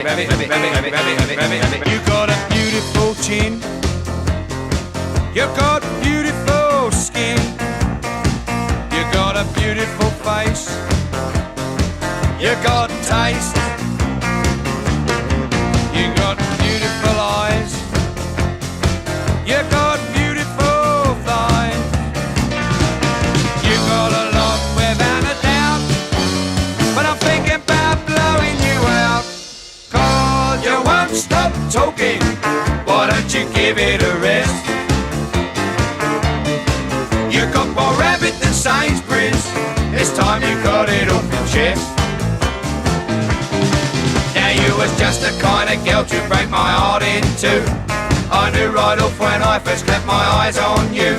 You got a beautiful chin. You got beautiful skin. You got a beautiful face. You got taste. You got beautiful eyes. You got beautiful thighs. You got a lot without a doubt, but I'm thinking about blowing you out. 'Cause you won't stop talking. Why don't you give it a rest? You got more rabbit than Sainsbury's. It's time you got it off your chest. Now you was just the kind of girl to break my heart in two. I knew right off when I first kept my eyes on you.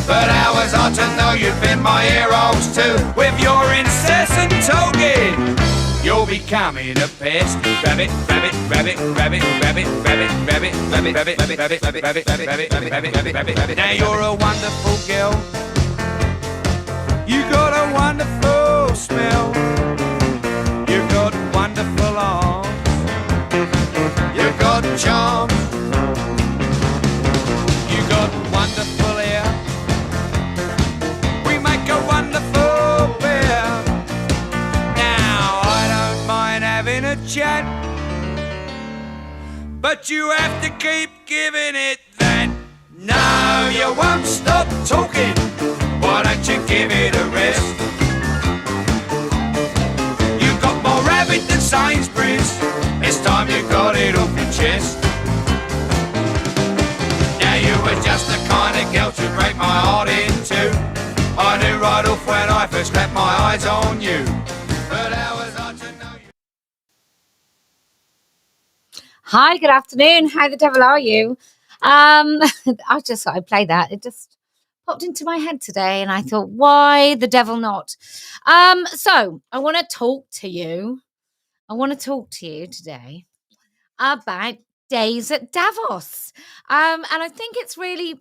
But how was I to know you'd been my heroes too? With your incessant talking, you're becoming a pest. Rabbit, rabbit, rabbit, rabbit, rabbit, rabbit, rabbit, rabbit, rabbit, rabbit, rabbit, rabbit, rabbit, rabbit, rabbit, rabbit, rabbit, rabbit. Now you're a wonderful girl. You got a wonderful smell. You got wonderful arms. You got charm. You got wonderful hair. We make a wonderful pair. Now I don't mind having a chat, but you have to keep giving it that. No, you won't stop talking. Why don't you give it a rest? You got more rabbit than Sainsbury's. It's time you got it off your chest. Now you were just the kind of girl to break my heart in two. I knew right off when I first clapped my eyes on you. But how was I to know you? Hi, good afternoon. How the devil are you? I just thought I'd play that. It just popped into my head today, and I thought, why the devil not? So I want to talk to you. Today about days at Davos. And I think it's really,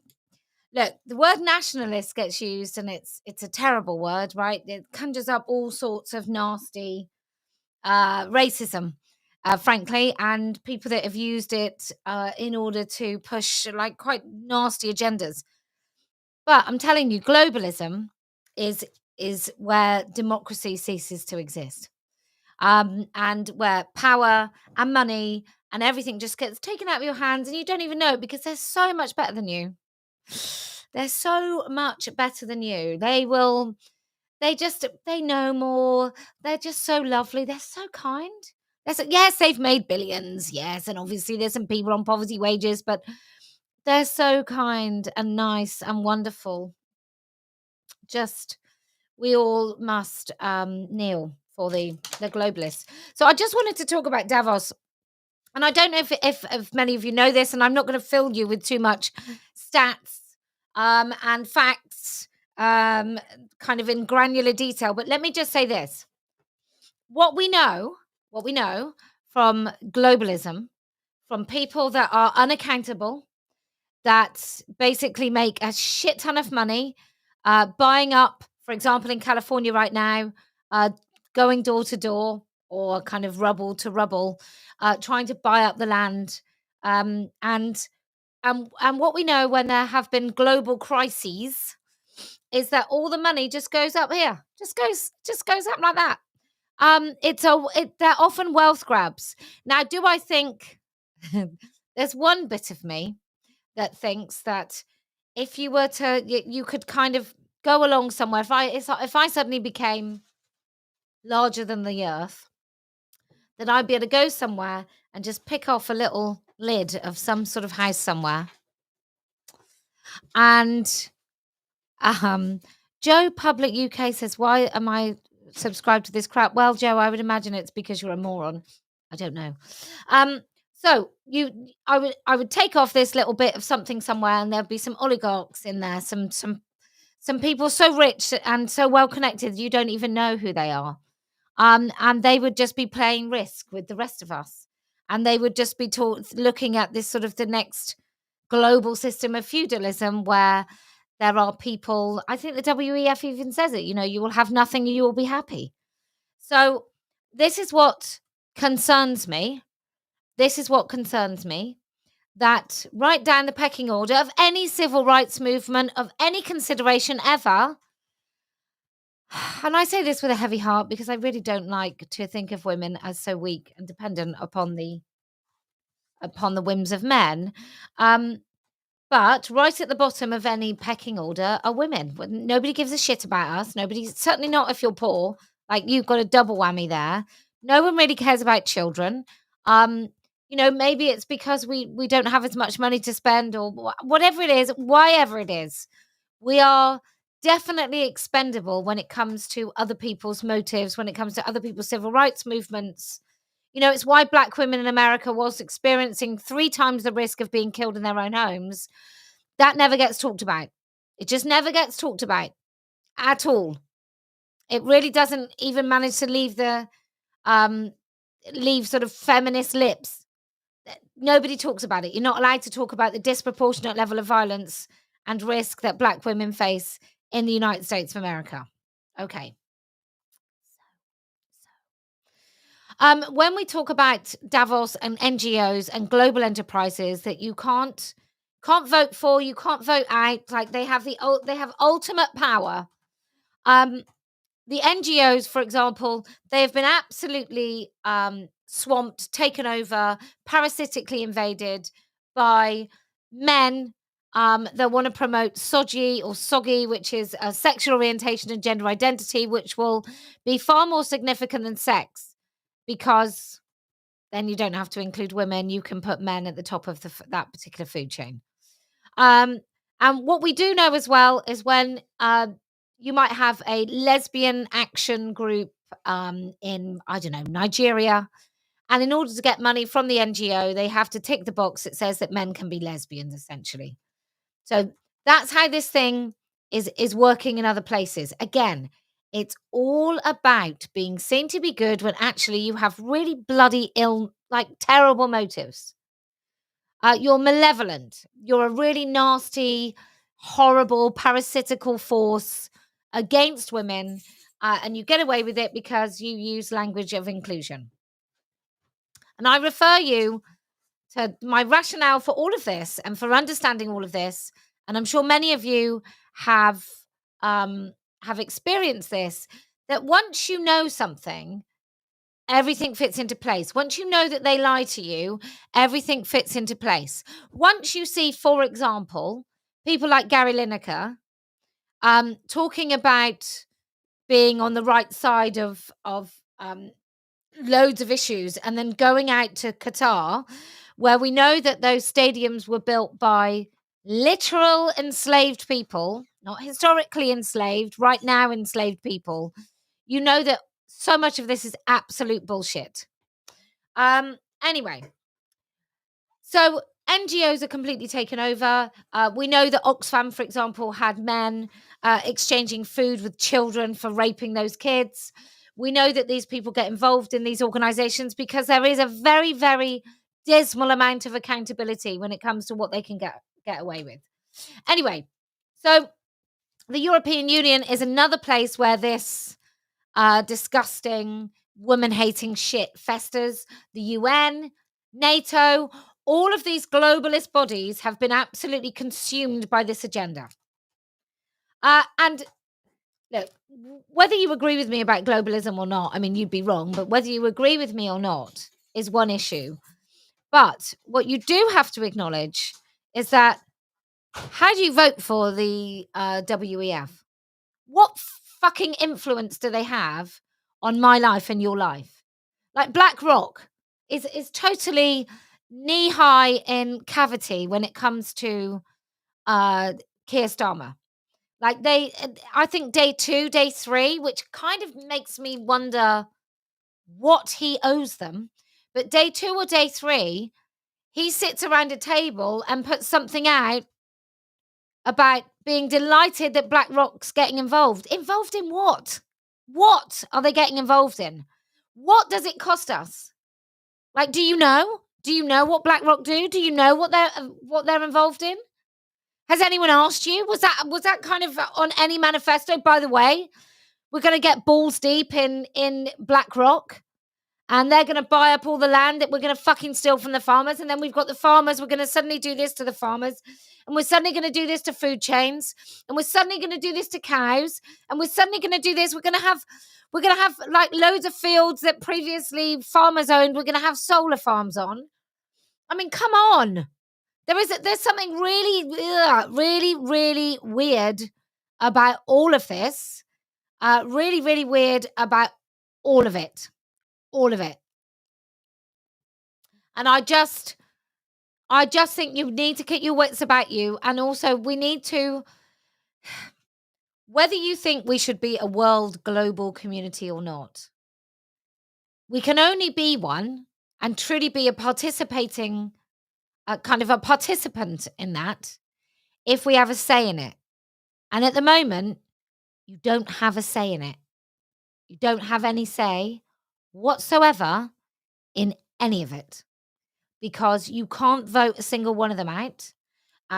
look, the word nationalist gets used, and it's a terrible word, right? It conjures up all sorts of nasty racism. Frankly, and people that have used it in order to push like quite nasty agendas. But I'm telling you, globalism is where democracy ceases to exist, and where power and money and everything just gets taken out of your hands, and you don't even know it because they're so much better than you. They're so much better than you. They know more. They're just so lovely. They're so kind. Yes, they've made billions. Yes, and obviously there's some people on poverty wages, but they're so kind and nice and wonderful. Just we all must kneel for the globalists. So I just wanted to talk about Davos, and I don't know if many of you know this, and I'm not going to fill you with too much stats and facts, kind of in granular detail. But let me just say this: what we know from globalism, from people that are unaccountable, that basically make a shit ton of money, buying up, for example, in California right now, going door to door or kind of rubble to rubble, trying to buy up the land. And what we know when there have been global crises is that all the money just goes up here, just goes up like that. They're often wealth grabs. Now, do I think there's one bit of me that thinks that if you were to, you could kind of go along somewhere. If I suddenly became larger than the earth, then I'd be able to go somewhere and just pick off a little lid of some sort of house somewhere. And Joe Public UK says, why am I subscribed to this crap? Well, Joe, I would imagine it's because you're a moron. I don't know. So I would take off this little bit of something somewhere, and there'd be some oligarchs in there, some people so rich and so well connected you don't even know who they are. And they would just be playing Risk with the rest of us, and they would just be looking at this sort of the next global system of feudalism where there are people. I think the WEF even says it. You will have nothing, you will be happy. So this is what concerns me. this is what concerns me, that right down the pecking order of any civil rights movement, of any consideration ever, and I say this with a heavy heart because I really don't like to think of women as so weak and dependent upon the whims of men. Um, but right at the bottom of any pecking order are women. Nobody gives a shit about us. Nobody, certainly not if you're poor. Like, you've got a double whammy there. No one really cares about children. Um, maybe it's because we don't have as much money to spend, or whatever it is, whatever it is. We are definitely expendable when it comes to other people's motives, when it comes to other people's civil rights movements. It's why black women in America, whilst experiencing 3 times the risk of being killed in their own homes, that never gets talked about. It just never gets talked about at all. It really doesn't even manage to um leave sort of feminist lips. Nobody talks about it. You're not allowed to talk about the disproportionate level of violence and risk that black women face in the United States of America. Okay. When we talk about Davos and NGOs and global enterprises that you can't vote for, you can't vote out, like they have ultimate power. The NGOs, for example, they have been absolutely swamped, taken over, parasitically invaded by men that want to promote soji or soggy, which is a sexual orientation and gender identity, which will be far more significant than sex, because then you don't have to include women. You can put men at the top of that particular food chain. And what we do know as well is when you might have a lesbian action group in, I don't know, Nigeria. And in order to get money from the NGO, they have to tick the box that says that men can be lesbians, essentially. So that's how this thing is working in other places. Again, it's all about being seen to be good when actually you have really bloody ill, like terrible motives. You're malevolent. You're a really nasty, horrible, parasitical force against women, and you get away with it because you use language of inclusion. And I refer you to my rationale for all of this and for understanding all of this. And I'm sure many of you have experienced this. That once you know something, everything fits into place. Once you know that they lie to you, everything fits into place. Once you see, for example, people like Gary Lineker talking about being on the right side of loads of issues, and then going out to Qatar, where we know that those stadiums were built by literal enslaved people, not historically enslaved, right now enslaved people. You know that so much of this is absolute bullshit. Anyway, so NGOs are completely taken over. We know that Oxfam, for example, had men exchanging food with children for raping those kids. We know that these people get involved in these organizations because there is a very, very dismal amount of accountability when it comes to what they can get away with. Anyway, so the European Union is another place where this disgusting, woman-hating shit festers. The UN, NATO, all of these globalist bodies have been absolutely consumed by this agenda. And look, whether you agree with me about globalism or not, I mean, you'd be wrong, but whether you agree with me or not is one issue. But what you do have to acknowledge is that, how do you vote for the WEF? What fucking influence do they have on my life and your life? Like, BlackRock is totally knee high in cavity when it comes to Keir Starmer. Like, I think day 2, day 3, which kind of makes me wonder what he owes them. But day 2 or day 3, he sits around a table and puts something out about being delighted that BlackRock's getting involved. Involved in what? What are they getting involved in? What does it cost us? Like, do you know? Do you know what BlackRock do? Do you know what they're involved in? Has anyone asked you? Was that kind of on any manifesto? By the way, we're going to get balls deep in BlackRock, And they're going to buy up all the land that we're going to fucking steal from the farmers. And then we've got the farmers. We're going to suddenly do this to the farmers. And we're suddenly going to do this to food chains. And we're suddenly going to do this to cows. And we're suddenly going to do this. We're going to have like loads of fields that previously farmers owned. We're going to have solar farms on. I mean, come on. There's something really, really weird about all of this. Really, really weird about all of it. All of it. And I just think you need to keep your wits about you. And also we need to, whether you think we should be a world global community or not, we can only be one and truly be a participating, kind of a participant in that if we have a say in it. And at the moment, you don't have a say in it. You don't have any say whatsoever in any of it because you can't vote a single one of them out.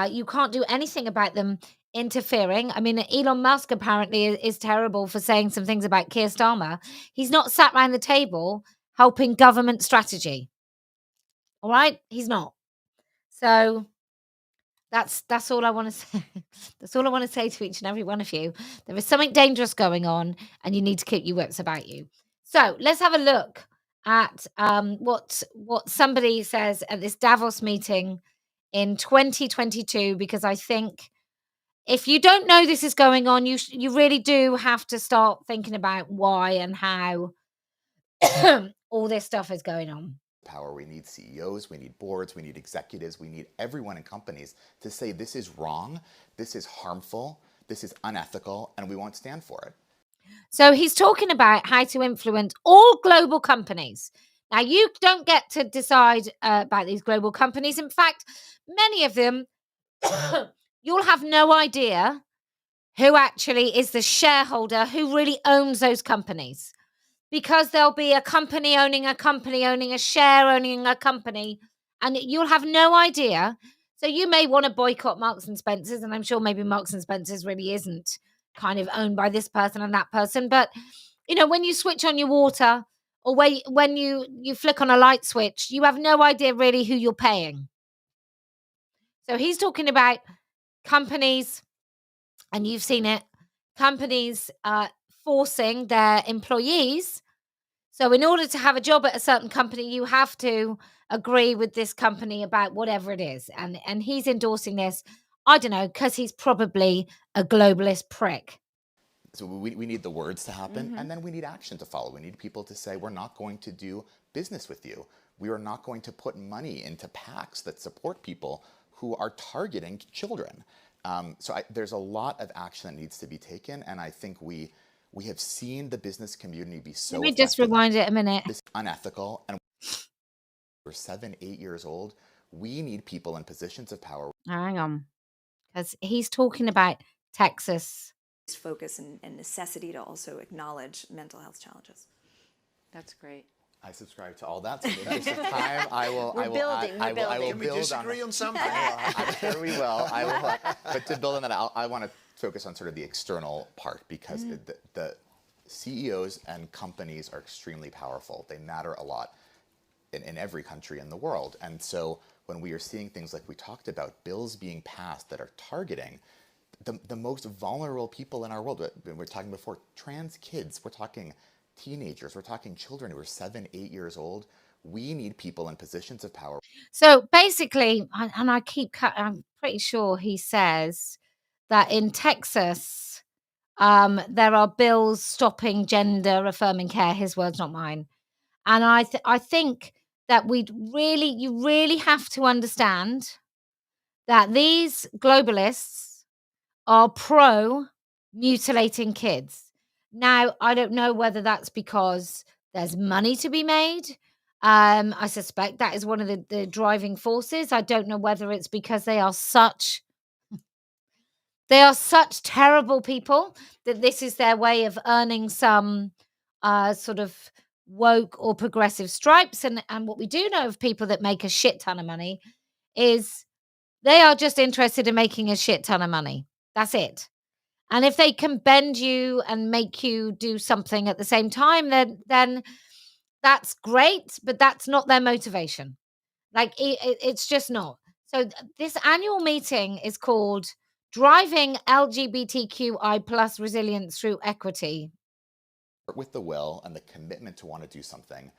You can't do anything about them interfering. I mean, Elon Musk apparently is terrible for saying some things about Keir Starmer. He's not sat around the table helping government strategy. All right? He's not. So that's all I want to say. That's all I want to say to each and every one of you. There is something dangerous going on, and you need to keep your wits about you. So let's have a look at what somebody says at this Davos meeting in 2022, because I think if you don't know this is going on, you really do have to start thinking about why and how all this stuff is going on. Power. We need CEOs, we need boards, we need executives, we need everyone in companies to say this is wrong, this is harmful, this is unethical, and we won't stand for it. So he's talking about how to influence all global companies. Now, you don't get to decide about these global companies. In fact, many of them, you'll have no idea who actually is the shareholder who really owns those companies. Because there'll be a company owning a company, owning a share, owning a company, and you'll have no idea. So you may want to boycott Marks and Spencer's, and I'm sure maybe Marks and Spencer's really isn't kind of owned by this person and that person. But, you know, when you switch on your water or when you flick on a light switch, you have no idea really who you're paying. So he's talking about companies, and you've seen it, companies forcing their employees. So in order to have a job at a certain company, you have to agree with this company about whatever it is. And he's endorsing this, I don't know, because he's probably a globalist prick. So we need the words to happen, and then we need action to follow. We need people to say, we're not going to do business with you. We are not going to put money into PACs that support people who are targeting children. There's a lot of action that needs to be taken, and I think we have seen the business community be so. Let me just rewind it a minute. This is unethical, and we're 7, 8 years old. We need people in positions of power. Hang on, because he's talking about Texas. Focus and necessity to also acknowledge mental health challenges. That's great. I subscribe to all that. So in the interest of time, I will. We're building. Can we disagree on something? I'm sure we will. I will. But to build on that, I want to focus on sort of the external part, because the CEOs and companies are extremely powerful. They matter a lot in every country in the world. And so when we are seeing things like we talked about, bills being passed that are targeting the most vulnerable people in our world. We're talking before trans kids, we're talking teenagers, we're talking children who are 7, 8 years old. We need people in positions of power. So basically, and I'm pretty sure he says that in Texas, there are bills stopping gender affirming care. His words, not mine. And I think that you really have to understand that these globalists are pro mutilating kids. Now, I don't know whether that's because there's money to be made. I suspect that is one of the driving forces. I don't know whether it's because they are such terrible people that this is their way of earning some sort of woke or progressive stripes. And what we do know of people that make a shit ton of money is they are just interested in making a shit ton of money. That's it. And if they can bend you and make you do something at the same time, then That's great, but that's not their motivation. Like, it's just not. So this annual meeting is called Driving LGBTQI plus Resilience Through Equity. With the will and the commitment to want to do something.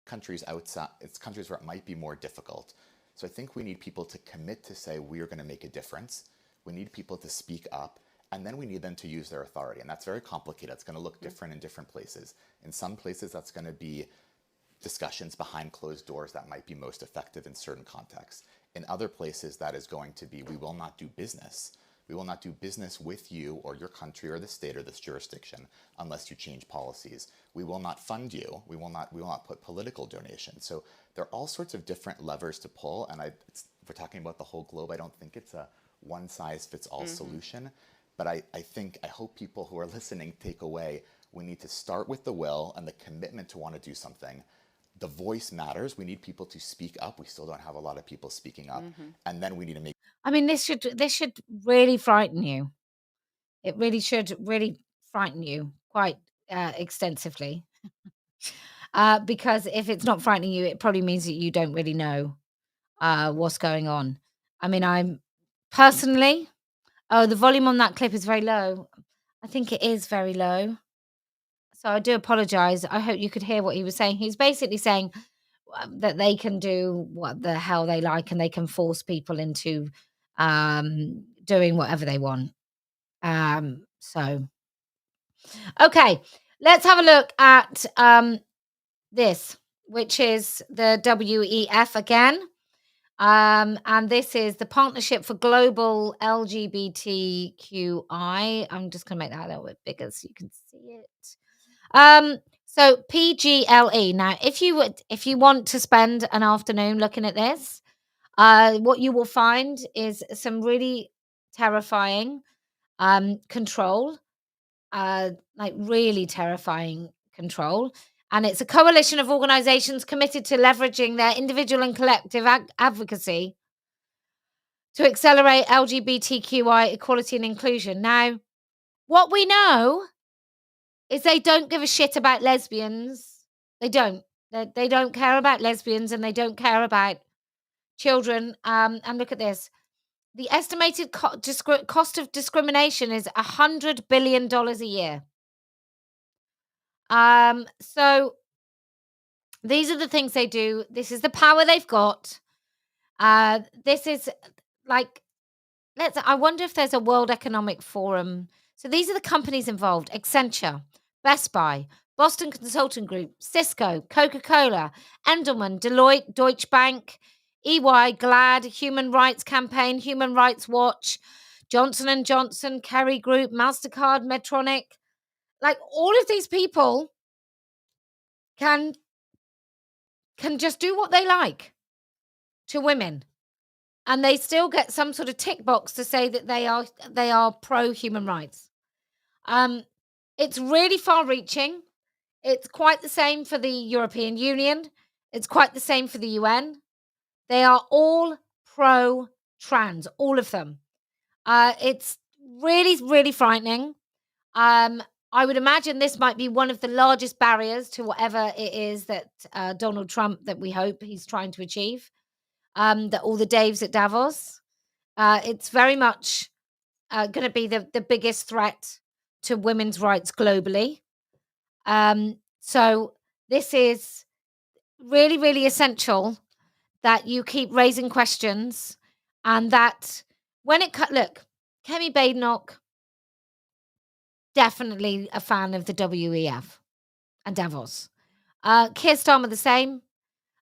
Countries outside, it's countries where it might be more difficult. So I think we need people to commit to say we are going to make a difference. We need people to speak up, and then we need them to use their authority. And that's very complicated. It's going to look different in different places. In some places, that's going to be discussions behind closed doors that might be most effective in certain contexts. In other places, that is going to be, we will not do business. We will not do business with you or your country or the state or this jurisdiction unless you change policies. We will not fund you. We will not put political donations. So there are all sorts of different levers to pull. And if we're talking about the whole globe, I don't think it's a one-size-fits-all solution. But I hope people who are listening take away, we need to start with the will and the commitment to want to do something. The voice matters. We need people to speak up. We still don't have a lot of people speaking up. And then we need to make... I mean, this should really frighten you. It really should really frighten you quite extensively. Because if it's not frightening you, it probably means that you don't really know what's going on. I mean, I'm personally... Oh, the volume on that clip is very low. I think it is very low. So I do apologize. I hope you could hear what he was saying. He's basically saying that they can do what the hell they like and they can force people into doing whatever they want. So, okay, let's have a look at this, which is the WEF again. And this is the Partnership for Global LGBTQI. I'm just going to make that a little bit bigger so you can see it. So PGLE. Now, if you want to spend an afternoon looking at this, what you will find is some really terrifying control, like really terrifying control. And it's a coalition of organizations committed to leveraging their individual and collective advocacy to accelerate LGBTQI equality and inclusion. Now, what we know is they don't give a shit about lesbians. They don't. They don't care about lesbians and they don't care about children. And look at this. The estimated cost of discrimination is $100 billion a year. So these are the things they do. This is the power they've got. This is like, I wonder if there's a World Economic Forum. So these are the companies involved: Accenture, Best Buy, Boston Consulting Group, Cisco, Coca-Cola, Endelman, Deloitte, Deutsche Bank, EY, GLAD, Human Rights Campaign, Human Rights Watch, Johnson & Johnson, Kerry Group, MasterCard, Medtronic. Like, all of these people can just do what they like to women, and they still get some sort of tick box to say that they are pro human rights. It's really far-reaching. It's quite the same for the European Union. It's quite the same for the UN. They are all pro-trans, all of them. It's really, really frightening. I would imagine this might be one of the largest barriers to whatever it is that Donald Trump, that we hope he's trying to achieve, that all the Daves at Davos. It's very much going to be the biggest threat to women's rights globally. So this is really, really essential that you keep raising questions, and that when look, Kemi Badenoch, definitely a fan of the WEF and Davos. Keir Starmer the same.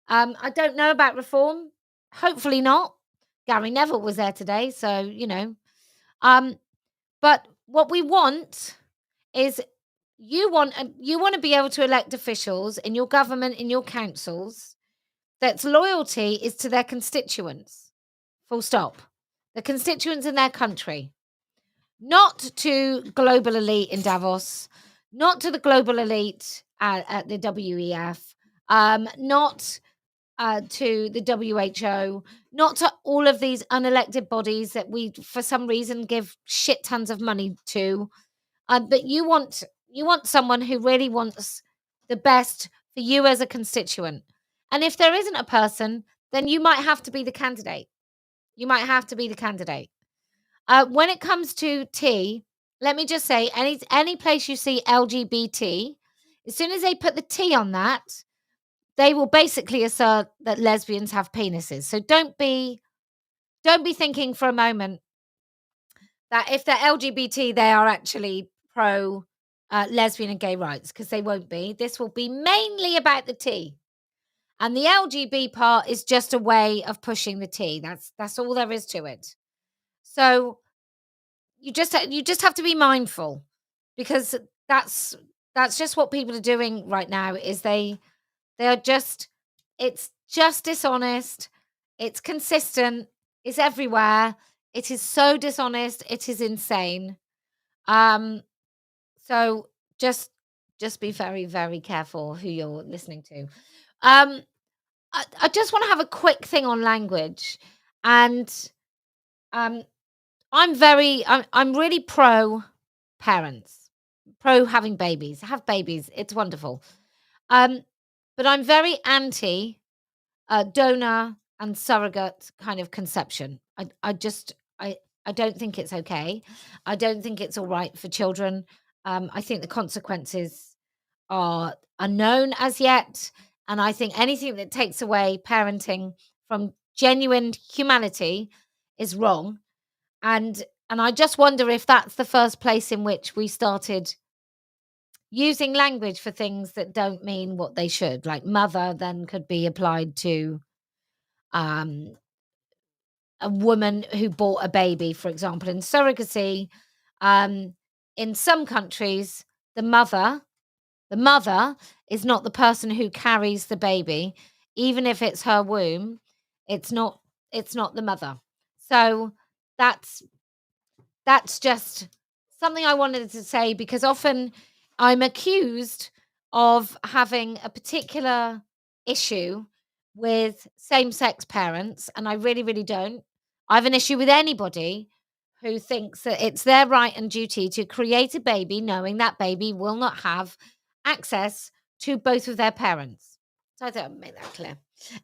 I don't know about reform. Hopefully not. Gary Neville was there today, so you know. But what we want is you want to be able to elect officials in your government, in your councils, that's loyalty is to their constituents. Full stop. The constituents in their country. Not to global elite in Davos, not to the global elite at the WEF, not to the WHO, not to all of these unelected bodies that we, for some reason, give shit tons of money to. But you want someone who really wants the best for you as a constituent. And if there isn't a person, then you might have to be the candidate. You might have to be the candidate. When it comes to T, let me just say, any place you see LGBT, as soon as they put the T on that, they will basically assert that lesbians have penises. So don't be thinking for a moment that if they're LGBT, they are actually pro lesbian and gay rights, because they won't be. This will be mainly about the T. And the LGB part is just a way of pushing the T. That's all there is to it. So you just have to be mindful, because that's just what people are doing right now. Is they are just, it's just dishonest. It's consistent. It's everywhere. It is so dishonest. It is insane. So just be very, very careful who you're listening to. I just want to have a quick thing on language, and I'm really pro parents, pro having babies. Have babies, it's wonderful. But I'm very anti donor and surrogate kind of conception. I don't think it's okay. I don't think it's all right for children. I think the consequences are unknown as yet. And I think anything that takes away parenting from genuine humanity is wrong. And I just wonder if that's the first place in which we started using language for things that don't mean what they should. Like mother then could be applied to a woman who bought a baby, for example. In surrogacy, in some countries, the mother is not the person who carries the baby. Even if it's her womb, it's not the mother. So that's just something I wanted to say, because often I'm accused of having a particular issue with same-sex parents, and I really, really don't. I have an issue with anybody who thinks that it's their right and duty to create a baby knowing that baby will not have access to both of their parents. So I don't make that clear.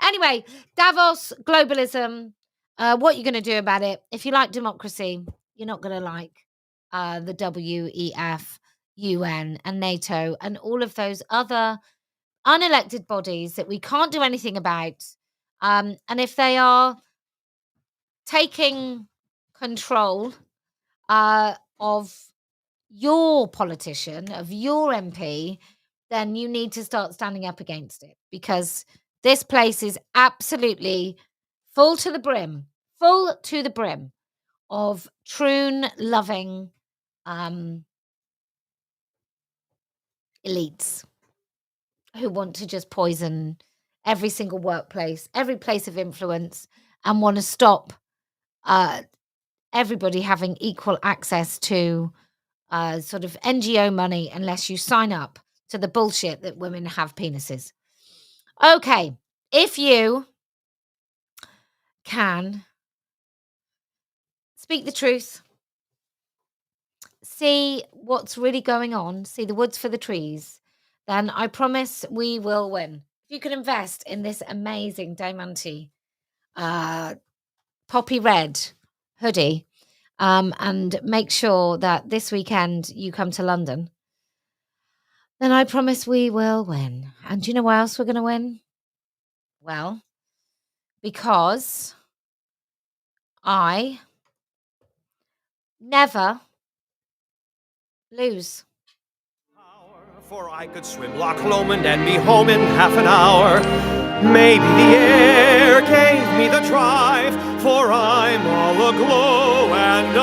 Anyway, Davos, globalism, what are you going to do about it? If you like democracy, you're not going to like the WEF, UN and NATO and all of those other unelected bodies that we can't do anything about. And if they are taking control of your politician, of your MP, then you need to start standing up against it, because this place is absolutely full to the brim of Troon-loving elites who want to just poison every single workplace, every place of influence, and want to stop everybody having equal access to sort of NGO money unless you sign up to the bullshit that women have penises. Okay, if you can speak the truth, see what's really going on, see the woods for the trees, then I promise we will win. If you can invest in this amazing Diamante poppy red hoodie, and make sure that this weekend you come to London, then I promise we will win. And do you know why else we're going to win? Well, because I never lose. For I could swim Loch Lomond and be home in half an hour. Maybe the air gave me the drive, for I'm all aglow and